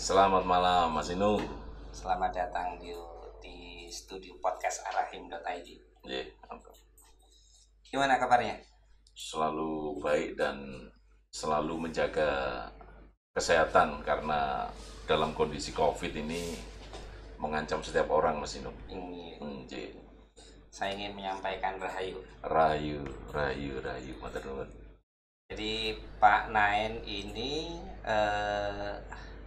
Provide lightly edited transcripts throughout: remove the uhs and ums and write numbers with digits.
Selamat malam Mas Inung. Selamat datang di studio podcast arahim.id. Iya, Gimana kabarnya? selalu baik dan selalu menjaga kesehatan karena dalam kondisi COVID ini mengancam setiap orang Mas Inung. Iya. Saya ingin menyampaikan rahayu. Rayu, rayu, rayu, matur nuwun. Jadi Pak Naen ini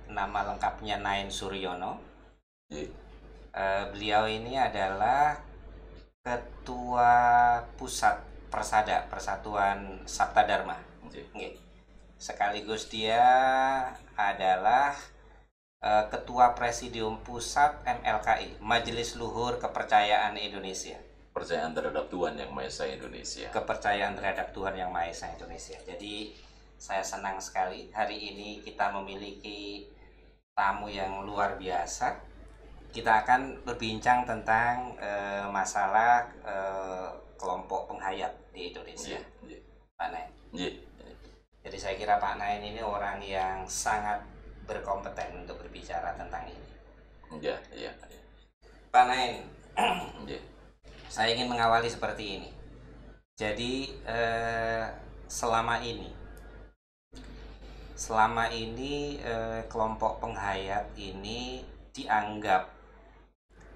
nama lengkapnya Naen Suryono. Iya. Beliau ini adalah Ketua Pusat Persatuan Sabta Dharma. Iya. Sekaligus dia adalah Ketua Presidium Pusat MLKI, Majelis Luhur Kepercayaan Indonesia. Percayaan terhadap Tuhan Yang Maha Esa Indonesia. Kepercayaan terhadap Tuhan Yang Maha Esa Indonesia. Jadi saya senang sekali hari ini kita memiliki tamu yang luar biasa. Kita akan berbincang tentang masalah kelompok penghayat di Indonesia. Iya. Pak Naen. Iya. Jadi saya kira Pak Naen ini orang yang sangat berkompeten untuk berbicara tentang ini. Iya, iya. Pak Naen, Iya. saya ingin mengawali seperti ini. Jadi selama ini kelompok penghayat ini dianggap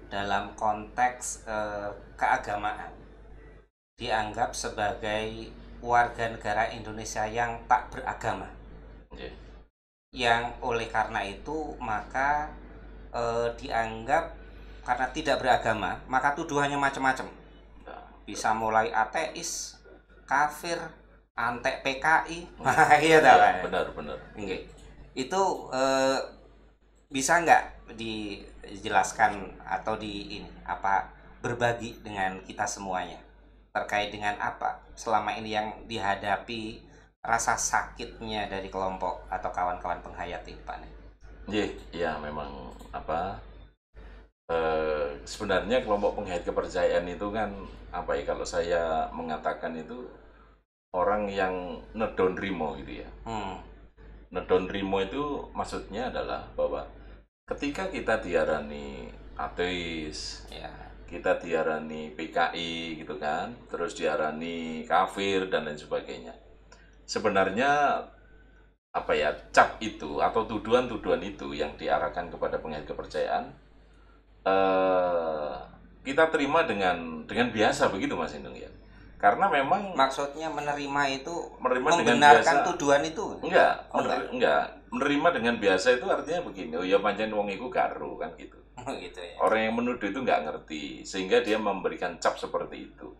dalam konteks keagamaan, dianggap sebagai warga negara Indonesia yang tak beragama. Iya. Yang oleh karena itu maka dianggap karena tidak beragama maka tuduhannya macam-macam. Bisa mulai ateis, kafir, antek PKI. Iya Benar. Itu bisa nggak dijelaskan atau berbagi dengan kita semuanya terkait dengan apa selama ini yang dihadapi rasa sakitnya dari kelompok atau kawan-kawan penghayat ini, Pak Nen? Iya, memang sebenarnya kelompok penghayat kepercayaan itu kan kalau saya mengatakan itu orang yang nedonrimo gitu ya. Nedonrimo itu maksudnya adalah bahwa ketika kita diarani ateis, Ya. kita diarani PKI gitu kan, terus diarani kafir dan lain sebagainya. Sebenarnya cap itu atau tuduhan-tuduhan itu yang diarahkan kepada penghayat kepercayaan kita terima dengan biasa begitu Mas Indung ya. Karena memang Maksudnya menerima itu membenarkan dengan biasa, tuduhan itu? Enggak. Menerima dengan biasa itu artinya begini, oh ya pancen wong iku karo kan gitu. Gitu ya. Orang yang menuduh itu nggak ngerti sehingga dia memberikan cap seperti itu.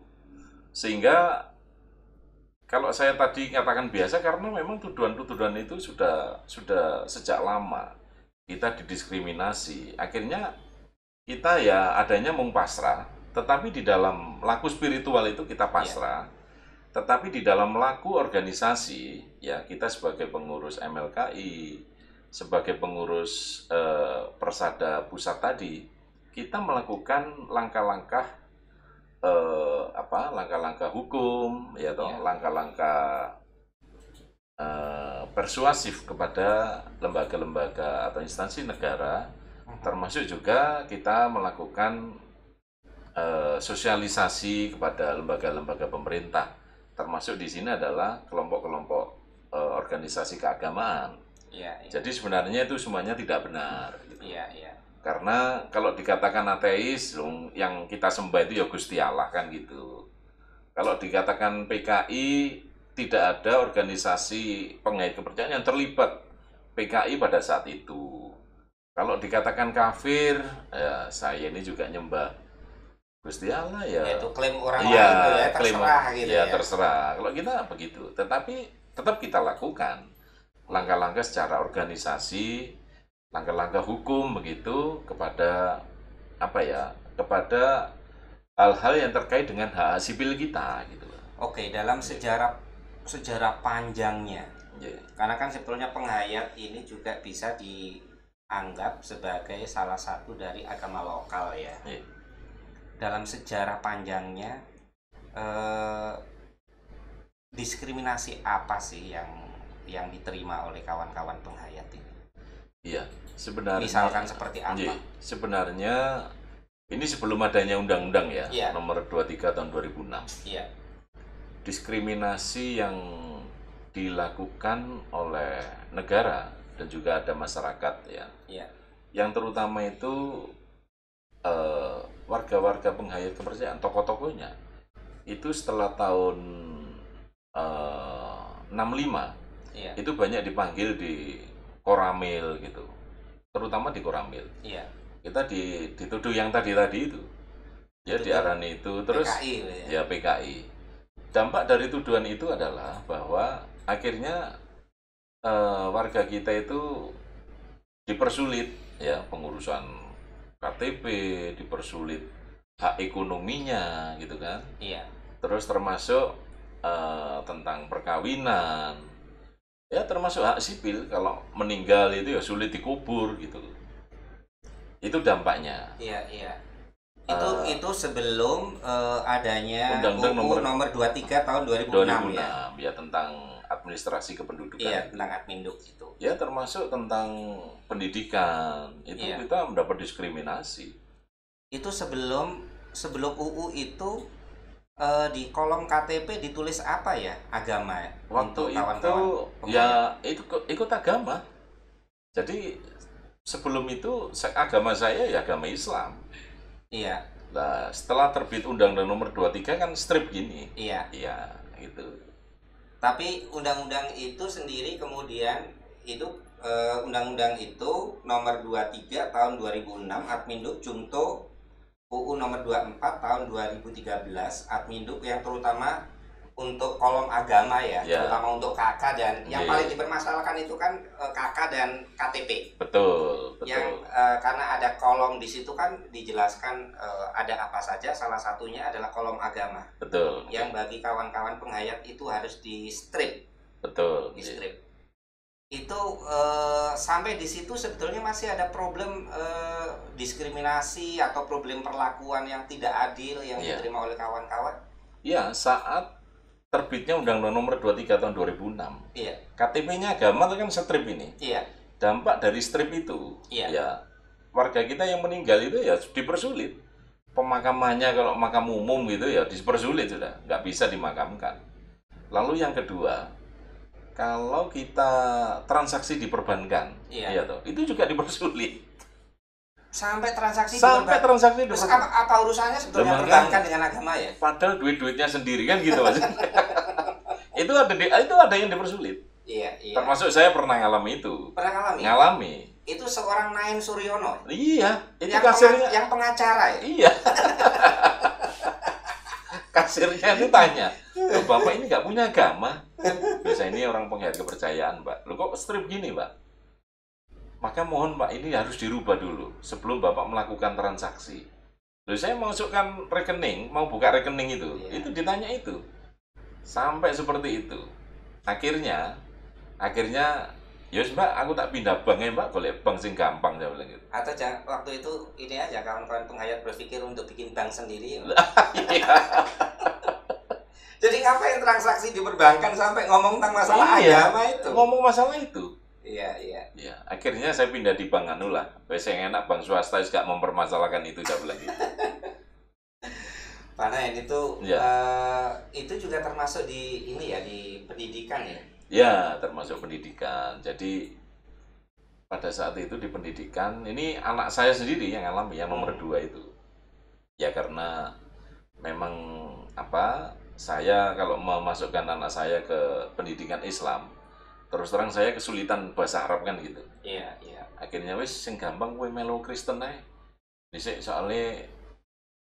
Sehingga kalau saya tadi katakan biasa karena memang tuduhan-tuduhan itu sudah sejak lama kita didiskriminasi. Akhirnya kita ya adanya mung pasrah, tetapi di dalam laku spiritual itu kita pasrah. Tetapi di dalam laku organisasi ya kita sebagai pengurus MLKI, sebagai pengurus Persada Pusat tadi, kita melakukan langkah-langkah langkah-langkah hukum ya toh, langkah-langkah persuasif kepada lembaga-lembaga atau instansi negara, termasuk juga kita melakukan sosialisasi kepada lembaga-lembaga pemerintah, termasuk di sini adalah kelompok-kelompok organisasi keagamaan. Ya. Jadi sebenarnya itu semuanya tidak benar. Gitu. Iya. Karena kalau dikatakan ateis, yang kita sembah itu ya Gusti Allah kan gitu. Kalau dikatakan PKI, tidak ada organisasi penghayat kepercayaan yang terlibat PKI pada saat itu. Kalau dikatakan kafir, ya saya ini juga nyembah Gusti Allah ya. Itu klaim orang lain ya, terserah gitu ya. Terserah. Kalau kita begitu, tetapi tetap kita lakukan langkah-langkah secara organisasi, langkah-langkah hukum begitu kepada kepada hal-hal yang terkait dengan hak sipil kita gitu. Oke, dalam sejarah panjangnya. Karena kan sebetulnya penghayat ini juga bisa dianggap sebagai salah satu dari agama lokal ya. Dalam sejarah panjangnya diskriminasi apa sih yang diterima oleh kawan-kawan penghayat ini? Iya, sebenarnya Misalkan seperti apa? iya, sebenarnya ini sebelum adanya undang-undang ya, Iya. nomor 23 tahun 2006. Iya. Diskriminasi yang dilakukan oleh negara dan juga ada masyarakat ya. Iya. Yang terutama itu warga-warga penghayat kepercayaan, tokoh-tokohnya itu setelah tahun 65 Iya. itu banyak dipanggil di Koramil gitu, terutama di Koramil. Iya. Kita dituduh yang tadi itu, ya Dituduh diarani itu, terus PKI ya. ya PKI. Dampak dari tuduhan itu adalah bahwa akhirnya warga kita itu dipersulit ya pengurusan KTP, dipersulit hak ekonominya gitu kan. Iya. Terus termasuk tentang perkawinan, ya termasuk hak sipil, kalau meninggal itu ya sulit dikubur gitu. Itu dampaknya. Iya, iya. Itu sebelum adanya Undang-Undang UU nomor 23 tahun 2006 ya. ya tentang administrasi kependudukan. Iya, tentang Adminduk itu. Ya termasuk tentang pendidikan, itu Iya. kita mendapat diskriminasi. Itu sebelum UU itu di kolom KTP ditulis apa ya? Agama ya? Waktu Untuk itu kawan-kawan ya itu ikut agama. Jadi sebelum itu agama saya ya agama Islam. Iya. Nah, setelah terbit Undang-Undang nomor 23 kan strip gini. Iya. Iya, gitu. Tapi undang-undang itu sendiri kemudian hidup, undang-undang itu nomor 23 tahun 2006 Adminduk Junto UU nomor 24 tahun 2013 Adminduk yang terutama untuk kolom agama ya, Ya. terutama untuk KK dan yang Iya. paling dipermasalahkan itu kan KK dan KTP. Betul, Yang betul. karena ada kolom di situ kan dijelaskan ada apa saja, salah satunya adalah kolom agama. Betul. Yang bagi kawan-kawan penghayat itu harus di strip, Betul. di strip. Itu sampai di situ sebetulnya masih ada problem diskriminasi atau problem perlakuan yang tidak adil yang Iya. diterima oleh kawan-kawan. Ya, saat terbitnya Undang-Undang nomor 23 tahun 2006. Iya. KTP-nya agama itu kan strip ini. Iya. Dampak dari strip itu, Iya. ya warga kita yang meninggal itu ya dipersulit. Pemakamannya kalau makam umum gitu ya dipersulit sudah, nggak bisa dimakamkan. Lalu yang kedua, kalau kita transaksi di perbankan, Iya. iya toh, itu juga dipersulit. Sampai transaksi Sampai diperban- transaksi Terus diperbankan. apa urusannya sebetulnya Makanya. perbankan dengan agama ya? Padahal duit-duitnya sendiri kan gitu mas. itu ada yang dipersulit. Iya, iya. Termasuk saya pernah ngalami itu. Pernah ngalami? Ngalami. Itu seorang Nain Suryono. Iya, itu Yang kasirnya. yang pengacara ya? Iya. Kasirnya itu tanya, "Loh, Bapak ini nggak punya agama?" Biasa ini orang penghayat kepercayaan, Pak. "Loh, kok strip gini, Pak?" "Maka mohon, Pak, ini harus dirubah dulu sebelum Bapak melakukan transaksi." Loh, saya masukkan rekening, mau buka rekening itu. Iya. Itu ditanya itu. Sampai seperti itu. Akhirnya, "Yos, Mbak, aku tak pindah bank ya, Mbak. Golek bank sing gampang," saya bilang gitu. Atau waktu itu ini aja kawan-kawan penghayat berpikir untuk bikin bank sendiri. Iya. Jadi ngapain transaksi di perbankan sampai ngomong tentang masalah Iya. agama itu? Ngomong masalah itu. Iya, iya. Ya, akhirnya saya pindah di bank anu lah. Wes yang enak bank swasta wis gak mempermasalahkan itu, saya bilang gitu. Karena itu Ya. itu juga termasuk di ini ya, di pendidikan ya. Ya, termasuk pendidikan. Jadi pada saat itu di pendidikan, ini anak saya sendiri yang alami yang nomor 2 itu. Ya karena memang saya kalau memasukkan anak saya ke pendidikan Islam, terus terang saya kesulitan bahasa Arab kan gitu. Iya, iya. Akhirnya wis sing gampang kowe melu Kristen ae. Dhisik soalnya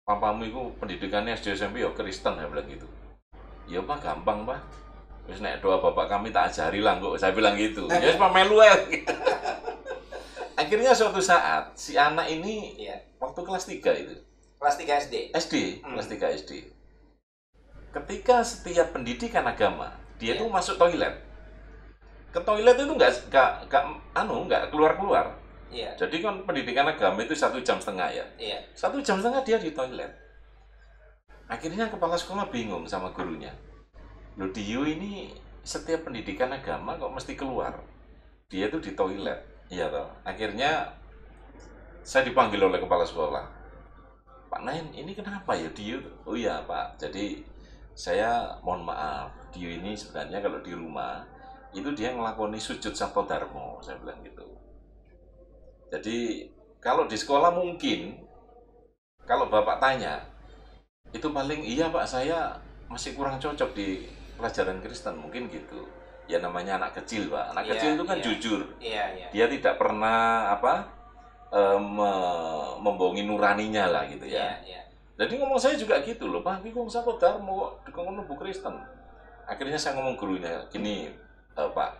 papamu itu pendidikannya SD SMP ya Kristen, ya bilang gitu. Ya Pak, gampang Pak. Wis nek doa bapak kami tak ajari lah kok, saya bilang gitu. Ya wis Pak melu ae. Akhirnya suatu saat si anak ini Iya. waktu kelas 3 itu. Kelas 3 SD. Kelas 3 SD. Ketika setiap pendidikan agama, dia Iya. tuh masuk toilet. Ke toilet itu nggak keluar-keluar. Iya. Jadi kan pendidikan agama itu 1,5 jam ya. Iya. 1,5 jam dia di toilet. Akhirnya kepala sekolah bingung sama gurunya. Loh, Dio ini setiap pendidikan agama kok mesti keluar. Dia tuh di toilet. Iya toh. Akhirnya saya dipanggil oleh kepala sekolah. Pak Nain, ini kenapa ya Dio? Oh iya Pak, jadi saya mohon maaf, Dio ini sebenarnya kalau di rumah itu dia ngelakoni sujud Sabto Darmo, saya bilang gitu. Jadi kalau di sekolah mungkin, kalau Bapak tanya, itu paling iya Pak, saya masih kurang cocok di pelajaran Kristen, mungkin gitu. Ya namanya anak kecil Pak, anak kecil itu kan jujur. Dia tidak pernah membohongi nuraninya lah gitu ya. Jadi ngomong saya juga gitu loh, Pak, ini kok Sabto Darmo kok dikongkon Bu Kristen. Akhirnya saya ngomong gurunya, gini Pak,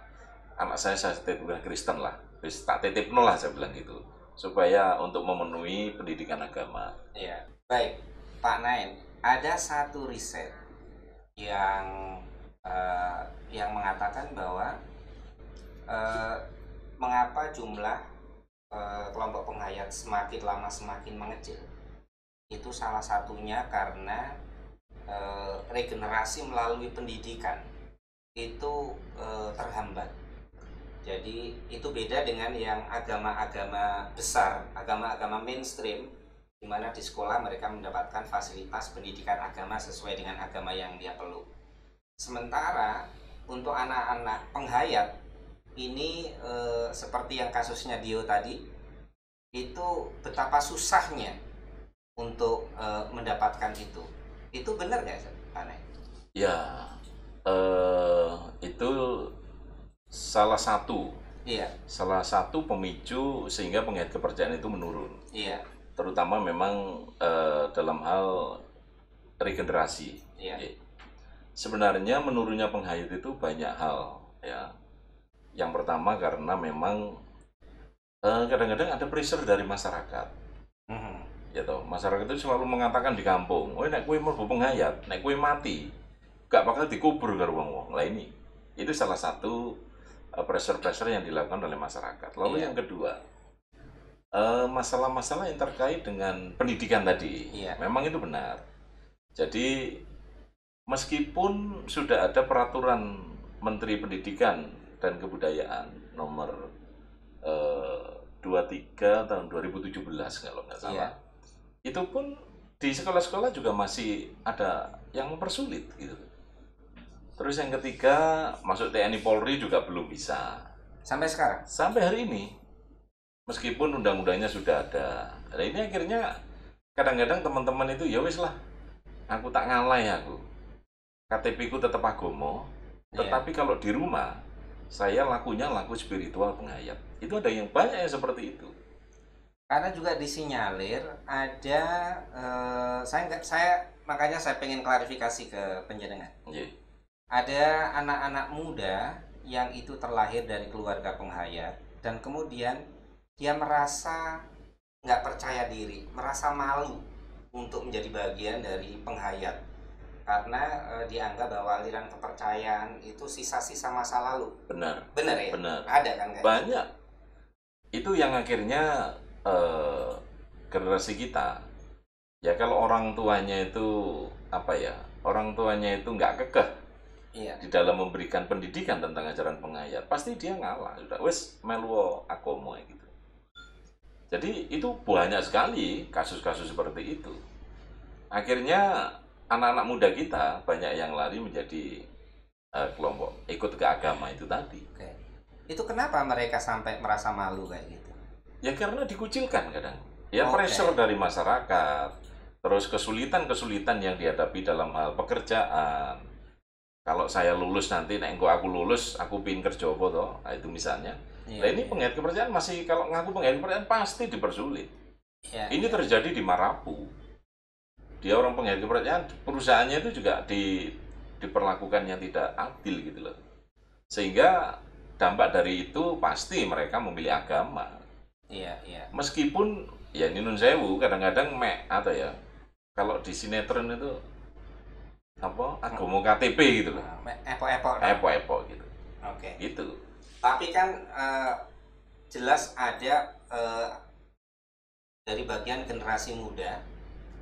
anak saya titipkan Kristen lah, tak titip lah saya bilang gitu, supaya untuk memenuhi pendidikan agama. Iya. Baik, Pak Nain, ada satu riset yang mengatakan bahwa mengapa jumlah kelompok penghayat semakin lama semakin mengecil. Itu salah satunya karena regenerasi melalui pendidikan itu terhambat. Jadi itu beda dengan yang agama-agama besar, agama-agama mainstream, di mana di sekolah mereka mendapatkan fasilitas pendidikan agama sesuai dengan agama yang dia peluk. Sementara untuk anak-anak penghayat ini seperti yang kasusnya Dio tadi, itu betapa susahnya untuk mendapatkan itu. Itu benar nggak, Pak Nain? Ya, itu salah satu pemicu sehingga penghayat kepercayaan itu menurun. Iya. Terutama memang dalam hal regenerasi. Iya. Sebenarnya menurunnya penghayat itu banyak hal ya. Yang pertama karena memang kadang-kadang ada pressure dari masyarakat. Ya toh, masyarakat itu selalu mengatakan di kampung, "Oh, nek kowe mlebu penghayat, nek kowe mati, gak bakal dikubur karo wong-wong." Lah ini itu salah satu pressure-pressure yang dilakukan oleh masyarakat. Lalu yang kedua, masalah-masalah yang terkait dengan pendidikan tadi. Memang itu benar. Jadi meskipun sudah ada peraturan Menteri Pendidikan dan Kebudayaan nomor 23 tahun 2017 kalau nggak salah. Itu pun di sekolah-sekolah juga masih ada yang mempersulit gitu. Terus yang ketiga, masuk TNI Polri juga belum bisa. Sampai sekarang? Sampai hari ini. Meskipun undang-undangnya sudah ada. Nah ini akhirnya kadang-kadang teman-teman itu ya wis lah, aku tak ngalah ya aku. KTP ku tetap agomo, tetapi kalau di rumah saya lakunya laku spiritual penghayat. Itu ada yang banyak yang seperti itu. Karena juga disinyalir ada makanya saya pengen klarifikasi ke penjenengan. Ada anak-anak muda yang itu terlahir dari keluarga penghayat dan kemudian dia merasa nggak percaya diri, merasa malu untuk menjadi bagian dari penghayat karena dianggap bahwa aliran kepercayaan itu sisa-sisa masa lalu. Benar ya? Benar. Ada kan? Banyak. Itu yang akhirnya generasi kita ya, kalau orang tuanya itu nggak kekeh di dalam memberikan pendidikan tentang ajaran penghayat, pasti dia ngalah, udah wes melu akomo gitu. Jadi itu banyak sekali kasus-kasus seperti itu. Akhirnya anak-anak muda kita banyak yang lari menjadi kelompok ikut ke agama itu tadi. Itu kenapa mereka sampai merasa malu kayak gitu? Ya karena dikucilkan kadang. Ya pressure dari masyarakat, terus kesulitan-kesulitan yang dihadapi dalam hal pekerjaan. Kalau saya lulus nanti, nek aku lulus, aku pingin kerja apa toh? Nah, itu misalnya. Nah ini penghayat kepercayaan masih, kalau ngaku penghayat kepercayaan pasti dipersulit. Ini terjadi di Marapu. Dia orang penghayat kepercayaan, perusahaannya itu juga diperlakukan yang tidak adil gitu loh. Sehingga dampak dari itu pasti mereka memilih agama. Meskipun ya ini nun sewu kadang-kadang kalau di sinetron itu agama KTP gitu loh, epo gitu. Gitu. Tapi kan jelas ada dari bagian generasi muda,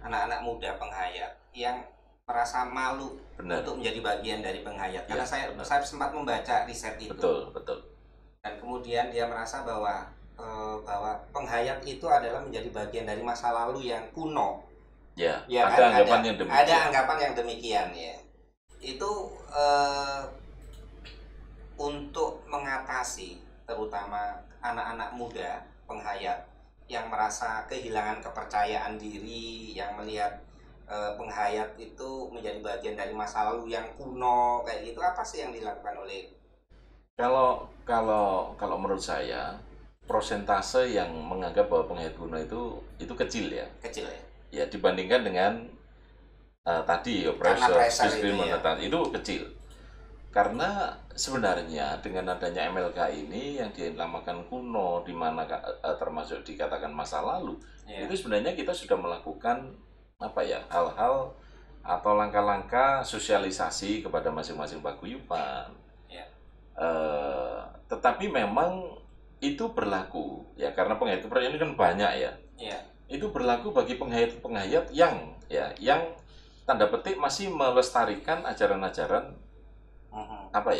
anak-anak muda penghayat yang merasa malu untuk menjadi bagian dari penghayat. Karena saya sempat membaca riset itu. Betul. Dan kemudian dia merasa bahwa bahwa penghayat itu adalah menjadi bagian dari masa lalu yang kuno. Ya, Ya ada kan? anggapan yang Ada demikian. anggapan yang demikian ya. Itu untuk mengatasi terutama anak-anak muda penghayat yang merasa kehilangan kepercayaan diri, yang melihat penghayat itu menjadi bagian dari masa lalu yang kuno kayak gitu, apa sih yang dilakukan oleh Kalau menurut saya, prosentase yang menganggap bahwa penghayat kuno itu kecil ya. kecil ya? Ya dibandingkan dengan tadi ya Karena pressure itu ya. itu kecil. Karena sebenarnya dengan adanya MLK ini yang dinamakan kuno, di mana termasuk dikatakan masa lalu, Ya. itu sebenarnya kita sudah melakukan apa ya, hal-hal atau langkah-langkah sosialisasi kepada masing-masing paguyuban. Ya. Tetapi memang itu berlaku ya, karena penghayat-penghayat ini kan banyak ya. Ya. Itu berlaku bagi penghayat-penghayat yang tanda petik masih melestarikan ajaran-ajaran apa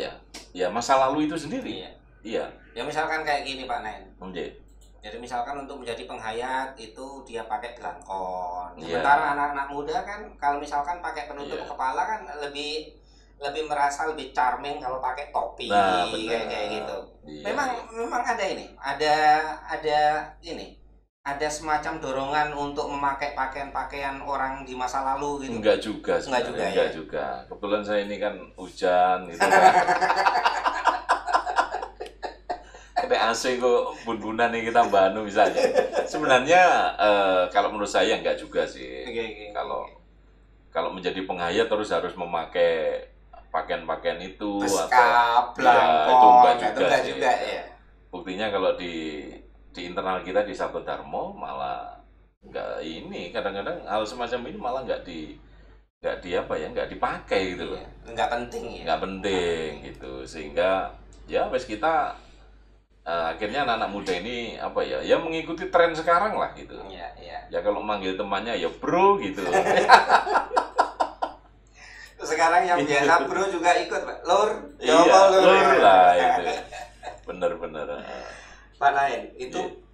ya masa lalu itu sendiri. Iya. Ya misalkan kayak gini Pak Nen. Oke. Jadi misalkan untuk menjadi penghayat itu dia pakai belangkon. Iya. Sementara anak-anak muda kan kalau misalkan pakai penutup Iya. kepala kan lebih merasa lebih charming kalau pakai topi Nah, benar. kayak gitu. Iya, Memang ada ini, ada semacam dorongan untuk memakai pakaian-pakaian orang di masa lalu gitu. Enggak juga Enggak sebenarnya. juga, Enggak ya? juga. Kebetulan saya ini kan hujan gitu kan. Ada AC kok bun-bunan nih kita banu misalnya. Sebenarnya kalau menurut saya enggak juga sih. Kalau menjadi penghayat terus harus memakai pakaian-pakaian itu Beskap, atau ya, itu belangkon, enggak itu juga enggak sih. juga ya. Buktinya kalau di internal kita di Sabto Darmo malah enggak, ini kadang-kadang hal semacam ini malah enggak dipakai gitu loh. Iya, enggak penting ya. Enggak penting gitu, sehingga ya wes kita akhirnya anak-anak muda ini apa ya mengikuti tren sekarang lah gitu. Iya, iya. Ya kalau manggil temannya ya bro gitu. Sekarang yang biasa bro juga ikut, Pak. Lur, Iya, lur lah itu. Bener-bener. Pak Nain,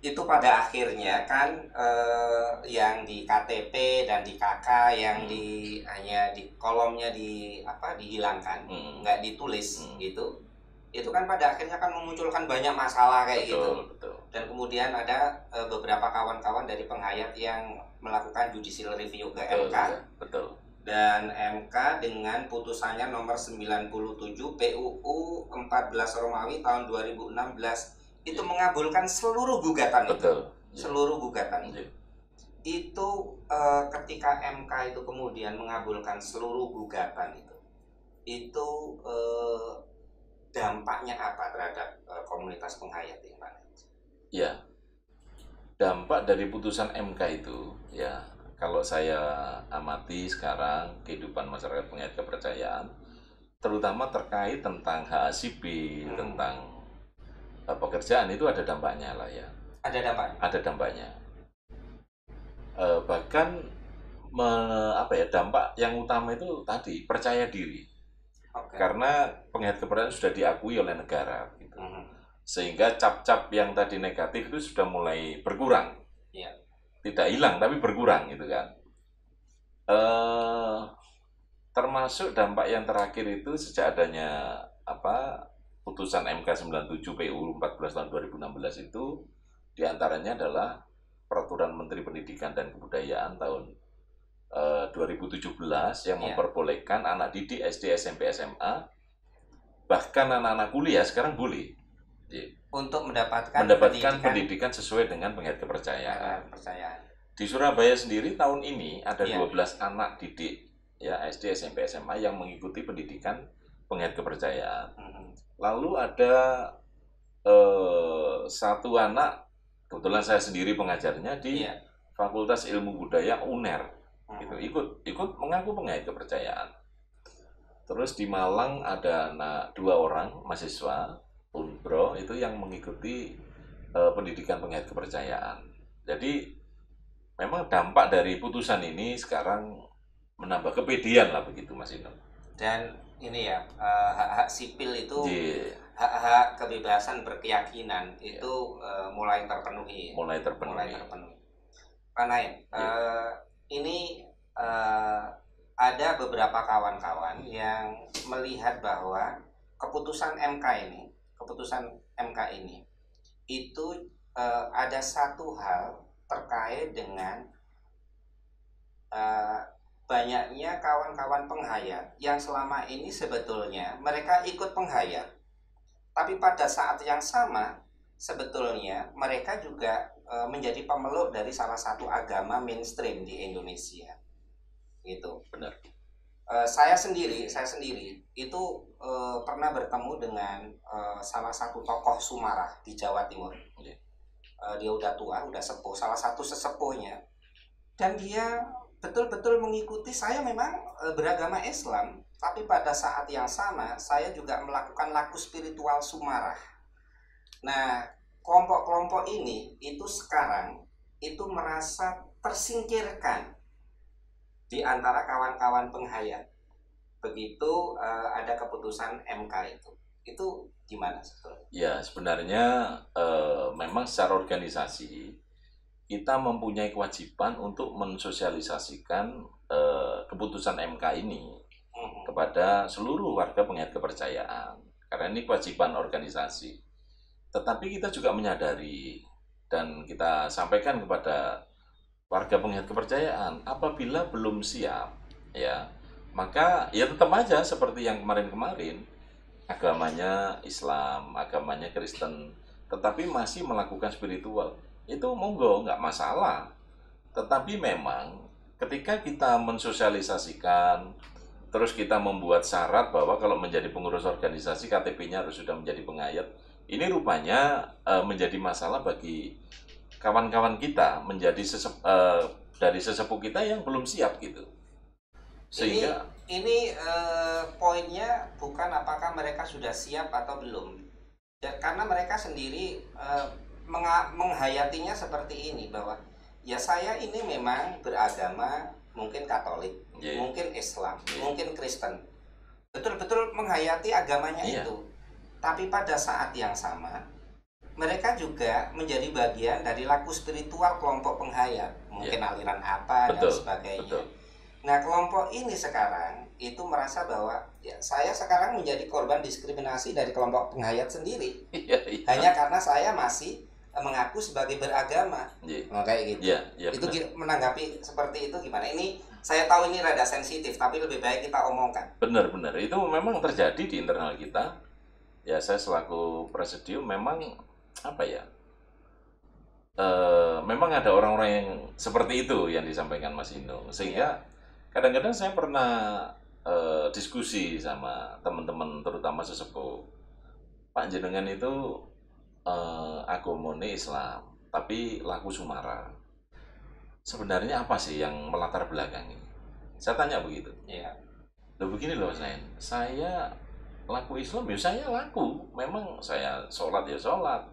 itu pada akhirnya kan yang di KTP dan di KK yang hanya di kolomnya dihilangkan, nggak ditulis gitu. Itu kan pada akhirnya kan memunculkan banyak masalah kayak gitu. Betul. Dan kemudian ada beberapa kawan-kawan dari penghayat yang melakukan judicial review ke MK. Betul. Dan MK dengan putusannya nomor 97 PUU 14 Romawi tahun 2016 itu mengabulkan seluruh gugatan Betul. itu. Seluruh gugatan itu. Itu ketika MK itu kemudian mengabulkan seluruh gugatan itu dampaknya apa terhadap komunitas penghayat ini, Pak? Ya, dampak dari putusan MK itu ya, kalau saya amati sekarang kehidupan masyarakat penghayat kepercayaan, terutama terkait tentang hak sipil, tentang pekerjaan, itu ada dampaknya lah ya. Ada dampaknya. Bahkan dampak yang utama itu tadi percaya diri. Karena penghayat kepercayaan sudah diakui oleh negara gitu. Sehingga cap-cap yang tadi negatif itu sudah mulai berkurang. Tidak hilang tapi berkurang gitu kan. Termasuk dampak yang terakhir itu sejak adanya putusan MK 97 PUU 14 tahun 2016 itu diantaranya adalah Peraturan Menteri Pendidikan dan Kebudayaan tahun 2017 yang memperbolehkan anak didik SD, SMP, SMA, bahkan anak-anak kuliah sekarang boleh untuk mendapatkan pendidikan sesuai dengan penghayat kepercayaan. Di Surabaya sendiri tahun ini ada 12 anak didik ya SD, SMP, SMA yang mengikuti pendidikan penghayat kepercayaan. Lalu ada satu anak, kebetulan saya sendiri pengajarnya di Fakultas Ilmu Budaya UNER, gitu, ikut mengaku penghayat kepercayaan. Terus di Malang ada 2 orang mahasiswa Unbro itu yang mengikuti pendidikan penghayat kepercayaan. Jadi memang dampak dari putusan ini sekarang menambah kepedean lah begitu Mas Ino. Dan ini ya, hak-hak sipil itu, Iya, hak-hak kebebasan berkeyakinan iya, itu mulai terpenuhi, mulai mulai terpenuhi. terpenuhi. Pak Naim, Iya, ini ada beberapa kawan-kawan yang melihat bahwa keputusan MK ini, keputusan MK ini itu ada satu hal terkait dengan eh, banyaknya kawan-kawan penghayat yang selama ini sebetulnya mereka ikut penghayat, tapi pada saat yang sama sebetulnya mereka juga menjadi pemeluk dari salah satu agama mainstream di Indonesia, gitu. benar. Saya sendiri itu pernah bertemu dengan salah satu tokoh Sumarah di Jawa Timur. Iya, Dia udah tua, udah sepuh, salah satu sesepuhnya, dan dia betul-betul mengikuti. Saya memang beragama Islam, tapi pada saat yang sama saya juga melakukan laku spiritual Sumarah. Nah, kelompok-kelompok ini itu sekarang itu merasa tersingkirkan di antara kawan-kawan penghayat begitu ada keputusan MK itu. Itu gimana sebetulnya? ya sebenarnya memang secara organisasi kita mempunyai kewajiban untuk mensosialisasikan keputusan MK ini kepada seluruh warga penghayat kepercayaan. Karena ini kewajiban organisasi. Tetapi kita juga menyadari dan kita sampaikan kepada warga penghayat kepercayaan, apabila belum siap, ya, maka ya tetap aja seperti yang kemarin-kemarin, agamanya Islam, agamanya Kristen, tetapi masih melakukan spiritual. Itu monggo, nggak masalah. Tetapi memang ketika kita mensosialisasikan, terus kita membuat syarat bahwa kalau menjadi pengurus organisasi KTP-nya harus sudah menjadi penghayat, ini rupanya menjadi masalah bagi kawan-kawan kita menjadi dari sesepuh kita yang belum siap gitu. Sehingga Ini poinnya bukan apakah mereka sudah siap atau belum. Karena mereka sendiri menghayatinya seperti ini, bahwa ya saya ini memang beragama mungkin Katolik, yeah, mungkin Islam, mungkin Kristen. Betul-betul menghayati agamanya iya, itu. Tapi pada saat yang sama mereka juga menjadi bagian dari laku spiritual kelompok penghayat, mungkin aliran apa dan betul, sebagainya. betul. Nah, kelompok ini sekarang itu merasa bahwa ya saya sekarang menjadi korban diskriminasi dari kelompok penghayat sendiri, Iya, iya. hanya karena saya masih mengaku sebagai beragama. Iya, Kayak gitu. iya, iya, Itu benar. menanggapi seperti itu gimana? Ini saya tahu ini rada sensitif, tapi lebih baik kita omongkan. Benar-benar itu memang terjadi di internal kita. Ya saya selaku presidium memang apa ya? Memang ada orang-orang yang seperti itu yang disampaikan Mas Inung. Sehingga kadang-kadang saya pernah diskusi sama teman-teman terutama sesepuh. Pak jenengan itu agamane Islam, tapi laku Sumara. Sebenarnya apa sih yang melatar belakangi? Saya tanya begitu. Iya. Loh begini loh saya laku Islam ya saya laku. Memang saya sholat ya sholat,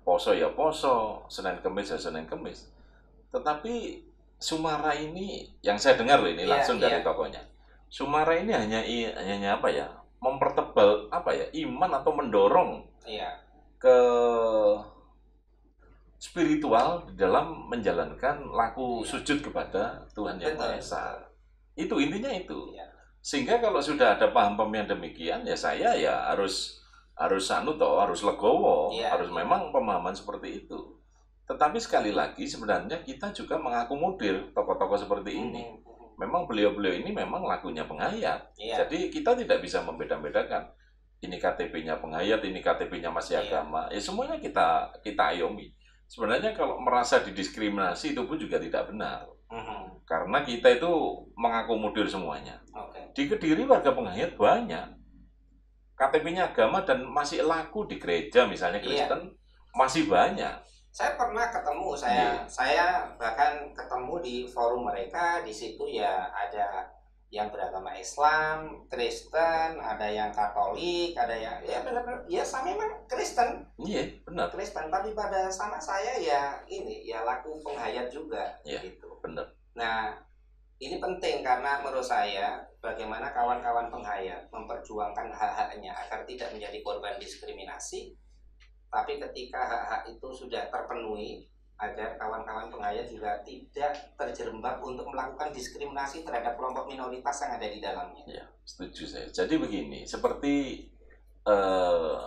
poso ya poso, Senin Kemis ya Senin Kemis. Tetapi Sumara ini yang saya dengar loh ini Iya, langsung dari tokonya. Sumara ini hanya apa ya? Mempertebal apa ya? Iman atau mendorong Iya. ke spiritual di dalam menjalankan laku sujud kepada Tuhan Yang Maha Esa. Itu intinya itu. Iya. Sehingga kalau sudah ada paham-paham yang demikian, ya saya ya harus harus legowo, Iya, harus iya. memang pemahaman seperti itu. Tetapi sekali lagi sebenarnya kita juga mengakomodir tokoh-tokoh seperti ini. Memang beliau-beliau ini memang lakunya penghayat. Iya. Jadi kita tidak bisa membeda-bedakan. Ini KTP-nya penghayat, ini KTP-nya masih Iya. agama. Ya semuanya kita ayomi. Sebenarnya kalau merasa didiskriminasi itu pun juga tidak benar. Karena kita itu mengakomodir semuanya. Di Kediri warga penghayat banyak. KTP-nya agama dan masih laku di gereja misalnya Kristen masih banyak. Saya pernah ketemu, saya bahkan ketemu di forum mereka. Di situ ya ada yang beragama Islam, Kristen, ada yang Katolik, ada yang ya benar-benar ya saya memang Kristen. Iya, benar. Kristen, tapi pada sama saya ya ini ya laku penghayat juga, ya, gitu. Benar. Nah, Ini penting karena menurut saya bagaimana kawan-kawan penghayat memperjuangkan hak-haknya agar tidak menjadi korban diskriminasi, tapi ketika hak-hak itu sudah terpenuhi agar kawan-kawan penghayat juga tidak terjerembab untuk melakukan diskriminasi terhadap kelompok minoritas yang ada di dalamnya. Ya, setuju saya. Jadi begini, seperti eh,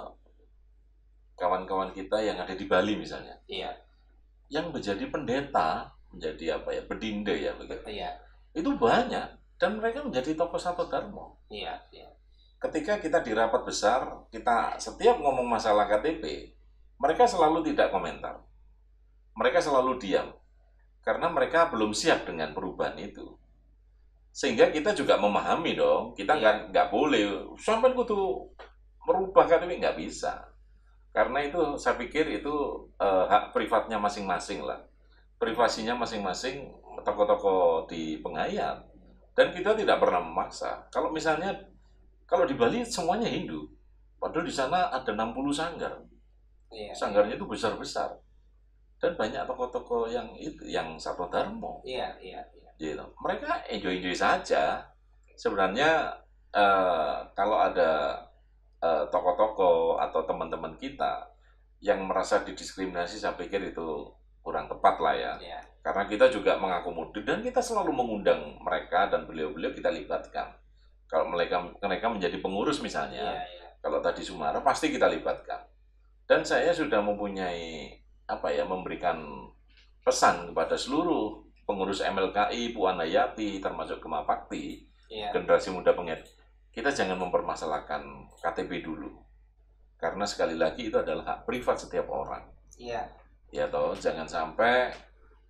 kawan-kawan kita yang ada di Bali misalnya, Iya, yang menjadi pendeta, menjadi apa ya, bedinde ya begitu. iya, Itu banyak dan mereka menjadi tokoh Sato Darmo. iya, iya. Ketika kita di rapat besar, kita setiap ngomong masalah KTP, mereka selalu tidak komentar. Mereka selalu diam karena mereka belum siap dengan perubahan itu. Sehingga kita juga memahami dong, kita nggak boleh sampai kudu merubah KTP, nggak bisa. Karena itu saya pikir itu hak privatnya masing-masing lah, privasinya masing-masing tokoh-tokoh di penghayat. Dan kita tidak pernah memaksa. Kalau misalnya kalau di Bali semuanya Hindu, padahal di sana ada 60 sanggar. Iya, Sanggarnya itu besar-besar. Dan banyak tokoh-tokoh yang itu, yang Sato Darmo. iya, iya, iya. Gitu. Mereka enjoy-enjoy saja. Sebenarnya kalau ada tokoh-tokoh atau teman-teman kita yang merasa didiskriminasi, saya pikir itu kurang tepat lah ya. Iya. Karena kita juga mengakomodir dan kita selalu mengundang mereka dan beliau-beliau kita libatkan. Kalau mereka menjadi pengurus misalnya, Iya, iya. kalau tadi Sumara pasti kita libatkan. Dan saya sudah mempunyai apa ya, memberikan pesan kepada seluruh pengurus MLKI, Puan Hayati, termasuk Gema Bakti, Iya. generasi muda pengen, kita jangan mempermasalahkan KTP dulu. Karena sekali lagi itu adalah hak privat setiap orang. Iya. Ya toh, jangan sampai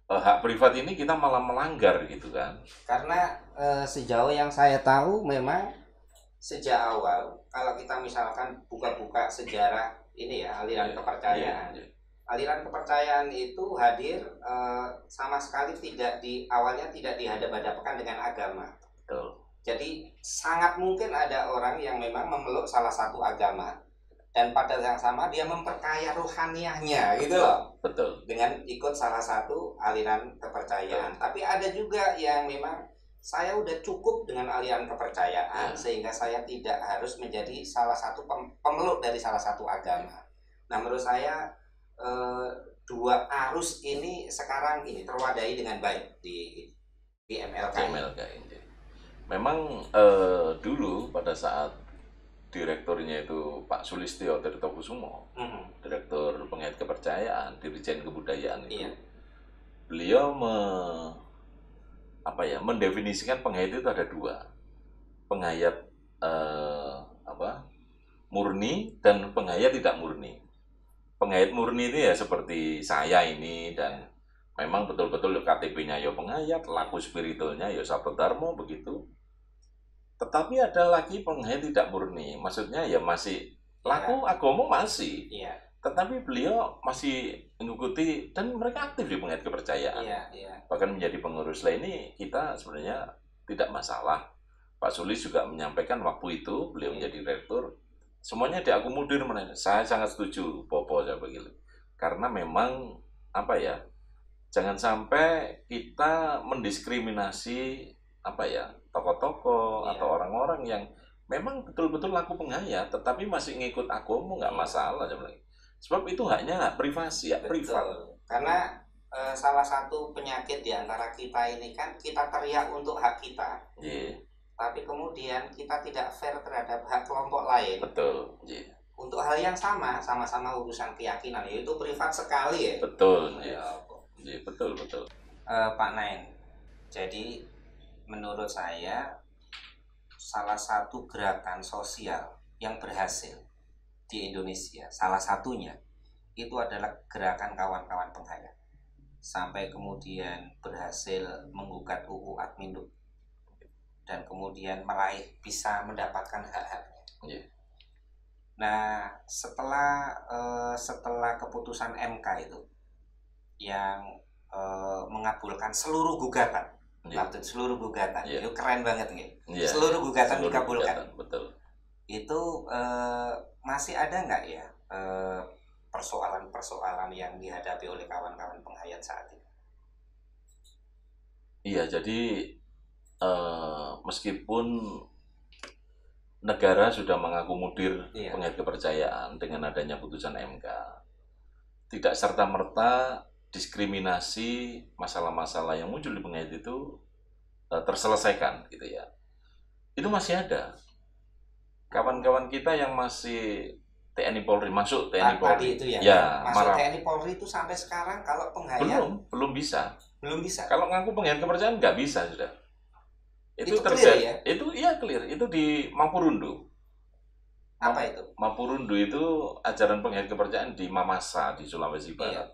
hak privat ini kita malah melanggar gitu kan. Karena sejauh yang saya tahu memang sejak awal kalau kita misalkan buka-buka sejarah ini ya, aliran kepercayaan. Iya. Aliran kepercayaan itu hadir sama sekali awalnya tidak dihadap-hadapkan dengan agama. Betul. Jadi sangat mungkin ada orang yang memang memeluk salah satu agama dan pada yang sama dia memperkaya rohaniahnya gitu loh. Betul. Dengan ikut salah satu aliran kepercayaan. Tapi ada juga yang memang saya udah cukup dengan aliran kepercayaan sehingga saya tidak harus menjadi salah satu pemeluk dari salah satu agama. Nah, menurut saya dua arus ini sekarang ini terwadahi dengan baik di MLKI. Memang dulu pada saat direkturnya itu Pak Sulistyo Tirtokusumo, direktur penghayat kepercayaan, Dirjen Kebudayaan itu, beliau mendefinisikan penghayat itu ada dua, penghayat murni dan penghayat tidak murni. Penghayat murni itu ya seperti saya ini, dan memang betul-betul KTP-nya ya penghayat, laku spiritualnya ya Sato Darmo begitu. Tetapi ada lagi penghayat tidak murni, maksudnya ya masih laku agama masih, tetapi beliau masih mengikuti dan mereka aktif di penghayat kepercayaan, bahkan menjadi pengurus. Lah ini kita sebenarnya tidak masalah. Pak Sulis juga menyampaikan waktu itu beliau menjadi direktur, semuanya diakomodir. Saya sangat setuju, Popo, saya begitu. Karena memang apa ya, jangan sampai kita mendiskriminasi tokoh-tokoh atau orang-orang yang memang betul-betul laku penghayat tetapi masih ngikut agama, nggak masalah sebenarnya. Sebab itu hak privasi, hak privat. Karena salah satu penyakit di antara kita ini kan kita teriak untuk hak kita. Tapi kemudian kita tidak fair terhadap hak kelompok lain. Betul. Untuk hal yang sama-sama urusan keyakinan, yaitu privat sekali ya. Betul. Betul. Pak Nain, jadi menurut saya salah satu gerakan sosial yang berhasil di Indonesia, salah satunya itu adalah gerakan kawan-kawan penghayat, sampai kemudian berhasil menggugat UU Adminuk dan kemudian bisa mendapatkan hak-haknya. Nah, setelah keputusan MK itu yang mengabulkan seluruh gugatan, seluruh gugatan, itu keren banget nih. Seluruh gugatan dikabulkan. Betul. Itu masih ada nggak ya persoalan-persoalan yang dihadapi oleh kawan-kawan penghayat saat ini? Iya, jadi meskipun negara sudah mengakomodir Iya. pengait kepercayaan dengan adanya putusan MK, tidak serta-merta diskriminasi masalah-masalah yang muncul di pengait itu terselesaikan gitu ya. Itu masih ada kawan-kawan kita yang masih TNI Polri, masuk TNI Tadi Polri. itu ya, Ya, masuk marah. TNI Polri itu sampai sekarang kalau penghayat Belum bisa. belum bisa. Kalau ngaku pengait kepercayaan nggak bisa sudah. Itu Itu clear terjadi. ya? Itu iya clear. Itu di Mampurundu. Apa itu? Mampurundu itu ajaran pengait kepercayaan di Mamasa di Sulawesi Barat. Iya.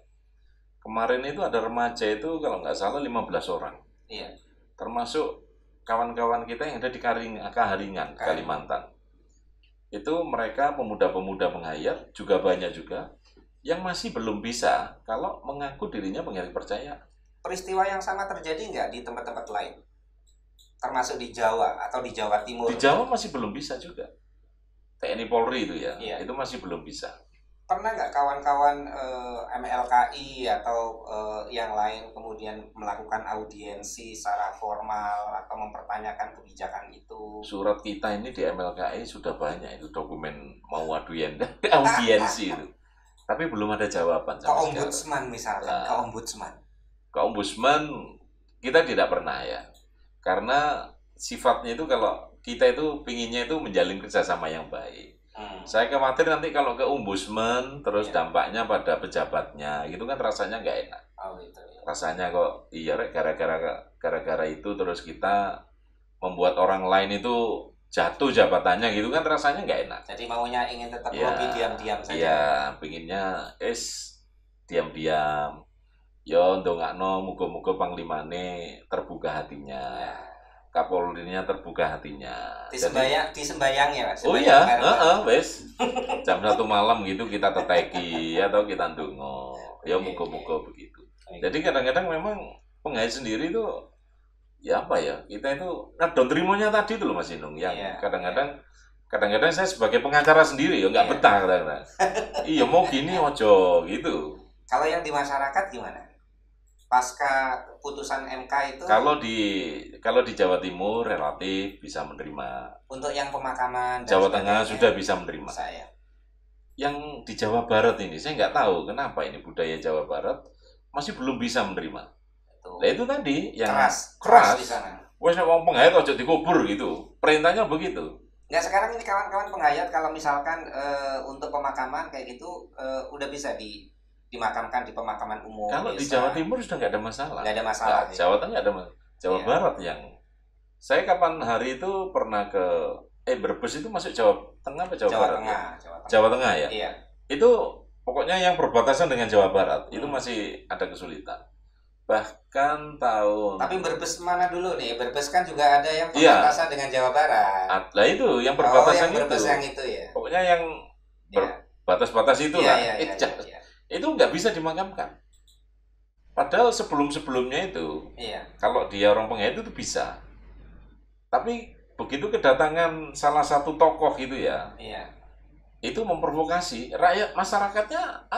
Kemarin itu ada remaja itu kalau nggak salah 15 orang. Iya. Termasuk kawan-kawan kita yang ada di Kaharingan, Kalimantan. Itu mereka pemuda-pemuda penghayat juga banyak juga yang masih belum bisa kalau mengaku dirinya pengait kepercayaan. Peristiwa yang sama terjadi nggak di tempat-tempat lain? Termasuk di Jawa atau di Jawa Timur? Di Jawa masih belum bisa juga. TNI Polri itu ya, Iya. itu masih belum bisa. Pernah nggak kawan-kawan MLKI atau yang lain kemudian melakukan audiensi secara formal atau mempertanyakan kebijakan itu? Surat kita ini di MLKI sudah banyak itu dokumen mau audiensi itu. Tapi belum ada jawaban Ke sama sekali. ombudsman misalkan, ke ombudsman. Ke ombudsman kita tidak pernah ya. Karena sifatnya itu kalau kita itu pinginnya itu menjalin kerjasama yang baik. Saya khawatir nanti kalau ke ombudsman terus Iya. dampaknya pada pejabatnya, gitu kan rasanya nggak enak. Oh gitu ya. Rasanya kok iya Rek, gara-gara itu terus kita membuat orang lain itu jatuh jabatannya gitu kan rasanya nggak enak. Jadi maunya ingin tetap Ya, lobby diam-diam saja. Iya, pinginnya diam-diam. Yo ndongakno muga-muga panglimane terbuka hatinya. Ya. Kapolrinya terbuka hatinya. Disembayang ya, Mas. Oh iya, wes. Jam 1 malam gitu kita teteki atau kita ndonga. Ya muga-muga begitu. Jadi kadang-kadang memang penghayat sendiri itu ya apa ya? Kita itu ngedon trimonya tadi itu loh Mas Inung yang Iya, kadang-kadang saya sebagai pengacara sendiri ya nggak Iya. betah kadang-kadang. Iya mau gini ojo gitu. Kalau yang di masyarakat gimana? Pasca putusan MK itu Kalau di Jawa Timur relatif bisa menerima. untuk yang pemakaman dan Jawa Tengah sebagainya, sudah bisa menerima. saya. Yang di Jawa Barat ini saya nggak tahu kenapa ini budaya Jawa Barat masih belum bisa menerima. Nah itu tadi yang keras di sana. Wes nek wong penghayat ojo dikubur gitu. Perintahnya begitu. Nggak, sekarang ini kawan-kawan penghayat kalau misalkan untuk pemakaman kayak gitu udah bisa dimakamkan di pemakaman umum. Kalau di desa. Jawa Timur sudah nggak ada masalah. Nggak ada masalah. Nah, Jawa Tengah ada masalah. Jawa Iya. Barat yang saya kapan hari itu pernah ke Brebes itu masuk Jawa Tengah atau Jawa Barat? Tengah, Ya? Jawa Tengah. Jawa Tengah ya. Iya. Itu pokoknya yang berbatasan dengan Jawa Barat itu masih ada kesulitan. Bahkan tahun. Tapi Brebes mana dulu nih? Brebes kan juga ada yang berbatasan dengan Jawa Barat. Lah itu yang berbatasan yang Brebes yang itu ya. Pokoknya yang berbatas-batas itulah. Iya. Itu nggak bisa dimakamkan. Padahal sebelum-sebelumnya itu, kalau dia orang penghayat itu bisa. Tapi begitu kedatangan salah satu tokoh gitu ya, itu memprovokasi rakyat masyarakatnya,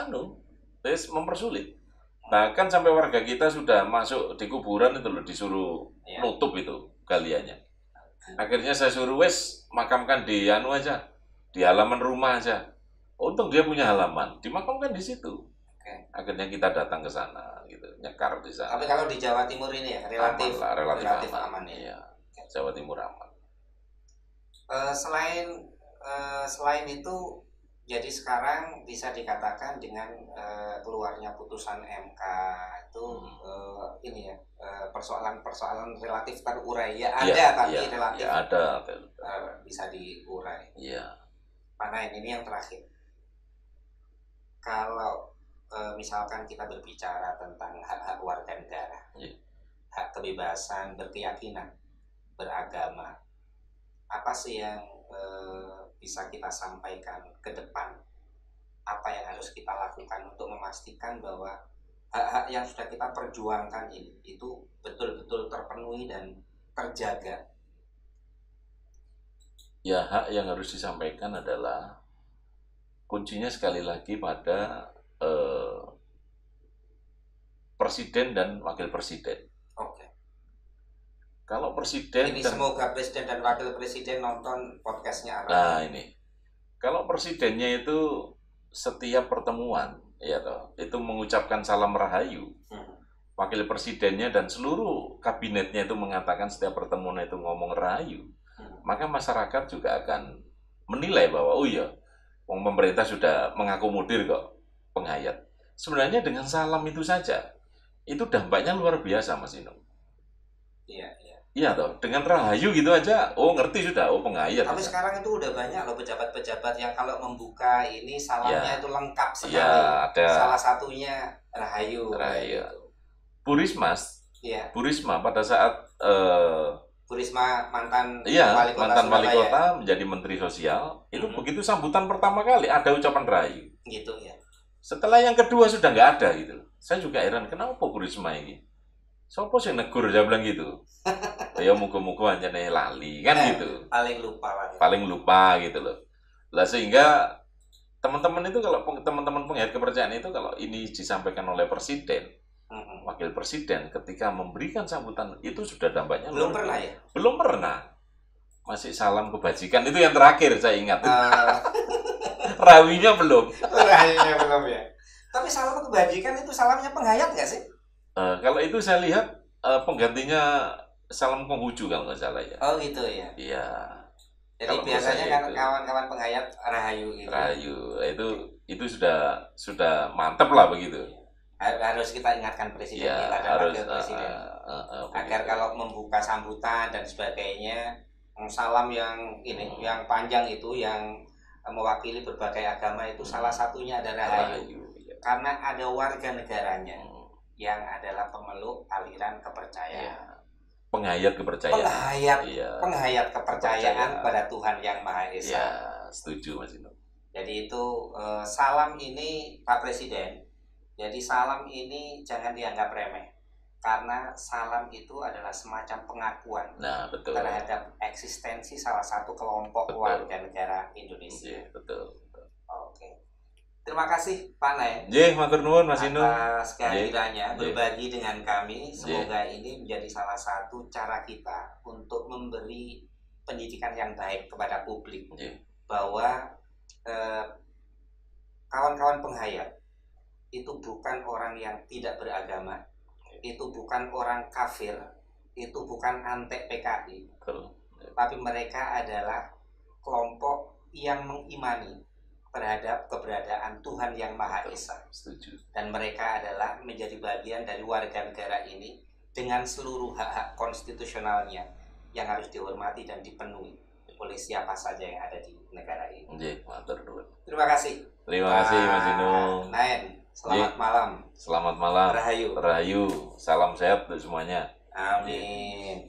mempersulit. Bahkan sampai warga kita sudah masuk di kuburan itu loh, disuruh nutup itu galiannya. Akhirnya saya suruh makamkan di aja, di halaman rumah aja. Untung dia punya halaman, dimakamkan di situ. Akhirnya kita datang ke sana, gitu, nyekar di sana. Tapi kalau di Jawa Timur ini ya relatif aman ya. Iya. Jawa Timur aman. Selain itu, jadi sekarang bisa dikatakan dengan keluarnya putusan MK itu ini ya persoalan-persoalan relatif terurai ya ada relatif ya, ada bisa diurai. Iya. Mana ini yang terakhir. Kalau misalkan kita berbicara tentang hak-hak warga negara, hak kebebasan berkeyakinan, beragama, apa sih yang bisa kita sampaikan ke depan? Apa yang harus kita lakukan untuk memastikan bahwa hak-hak yang sudah kita perjuangkan ini itu betul-betul terpenuhi dan terjaga? Ya, hak yang harus disampaikan adalah kuncinya sekali lagi pada presiden dan wakil presiden. Oke. Kalau presiden Ini dan semoga presiden dan wakil presiden nonton podcastnya nah Arahyu. ini, kalau presidennya itu setiap pertemuan, ya toh, itu mengucapkan salam rahayu. Wakil presidennya dan seluruh kabinetnya itu mengatakan setiap pertemuan itu ngomong rahayu, maka masyarakat juga akan menilai bahwa oh iya, pemerintah sudah mengakomodir kok penghayat. Sebenarnya dengan salam itu saja, itu dampaknya luar biasa, Mas Ino. Iya, iya. Iya toh, dengan rahayu gitu aja, oh ngerti sudah, oh penghayat. Tapi Ya. sekarang itu udah banyak loh pejabat-pejabat yang kalau membuka ini salamnya Ya. itu lengkap sekali. Ya, ada. Salah satunya Rahayu. Rahayu. Gitu. Bu Risma pada saat Bu Risma mantan iya, wali kota mantan wali Surabaya. kota menjadi menteri sosial, itu begitu sambutan pertama kali ada ucapan rahayu. Gitu ya. Setelah yang kedua sudah nggak ada gitu. Saya juga heran kenapa Bu Risma ini. Sopo sih negur, saya bilang gitu. Ya muka-muka aja nih lali kan gitu. Paling lupa lah. Paling lupa gitu loh. Lah sehingga teman-teman itu kalau teman-teman penghayat kepercayaan itu kalau ini disampaikan oleh presiden, wakil presiden ketika memberikan sambutan itu sudah dampaknya belum pernah ya? Belum pernah. Masih salam kebajikan itu yang terakhir saya ingat. Rawinya belum. Rawinya belum ya. Tapi salam kebajikan itu salamnya penghayat nggak sih? Kalau itu saya lihat penggantinya salam Konghucu kalau nggak salah ya. Oh gitu ya. Iya. Jadi Kalau biasanya kan itu, kawan-kawan penghayat rahayu gitu. Rahayu itu sudah mantap lah begitu. Harus kita ingatkan presiden Ya, kita dan harus wakil presiden agar begitu. kalau membuka sambutan dan sebagainya salam yang ini yang panjang itu yang mewakili berbagai agama itu salah satunya adalah rahayu. Ya. Karena ada warga negaranya yang adalah pemeluk aliran kepercayaan. Ya. Penghayat kepercayaan. Penghayat kepercayaan pada Tuhan Yang Maha Esa. Ya, setuju Mas Ino. Jadi itu salam ini Pak Presiden. Jadi salam ini jangan dianggap remeh. Karena salam itu adalah semacam pengakuan terhadap eksistensi salah satu kelompok warga negara Indonesia. Betul. Oke. Terima kasih Pak Naen. Matur nuwun Mas Ino. Atas kehadirannya berbagi dengan kami. Semoga ini menjadi salah satu cara kita untuk memberi pendidikan yang baik kepada publik bahwa kawan-kawan penghayat itu bukan orang yang tidak beragama, itu bukan orang kafir, itu bukan antek PKI, tapi mereka adalah kelompok yang mengimani terhadap keberadaan Tuhan Yang Maha Esa. Setuju. Dan mereka adalah menjadi bagian dari warga negara ini dengan seluruh hak-hak konstitusionalnya yang harus dihormati dan dipenuhi oleh siapa saja yang ada di negara ini. Matur nuwun. Terima kasih. Terima kasih Mas Ino. Naen, selamat malam. Selamat malam. Rahayu. Rahayu. Salam sehat untuk semuanya. Amin.